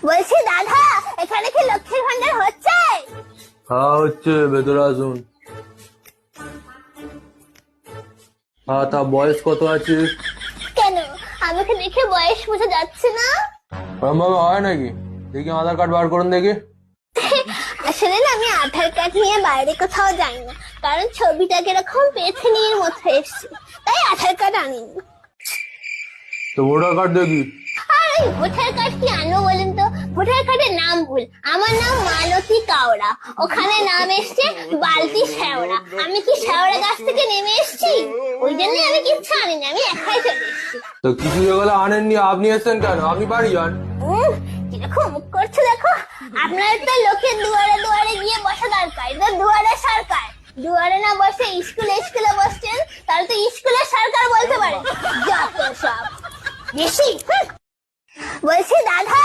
বলছি দাদা, এখানে কি লক্ষ্মীর ভান্ডার হচ্ছে? হ্যাঁ হচ্ছে, ভেতরে আসুন। হ্যাঁ, তা বয়স কত আছে? কেন, আমাকে দেখে বয়স বোঝা যাচ্ছে না? ওরম ভাবে হয় নাকি? দেখি আধার কার্ড বার করুন দেখি। আসলে না, আমি আধার কার্ড নিয়ে বাইরে কোথাও যাই না, কারণ ছবিটা কিরকম পেছনের মতো এসছে, তাই আধার কার্ড আনিনি। তো ভোটার কার্ড দেখি। আর ওই ভোটার কার্ড কি আনবো বলেন তো? ভোটার কার্ডের নাম ভুল, আমার নাম মালতী কাওড়া, ওখানে নাম এসছে বালতি শেওড়া। আমি কি শেওড়া গাছ থেকে নেমে এসছি? ওই জন্য আমি কিচ্ছু আনিনি, আমি একাই চলে এসছি। তো কিছু যেগুলো আনেননি, আপনি এসছেন কেন? আপনি বাড়ি যান। কিরকম মুখ করছে দেখো। আপনার তো লোকের দুয়ারে দুয়ারে গিয়ে বসা দরকার, এটা দুয়ারে সরকার। দুয়ারে না বসে স্কুলে স্কুলে বসছেন, তাহলে তো স্কুলের সরকার বলতে পারে। যত সব বেশি। বলছি দাদা,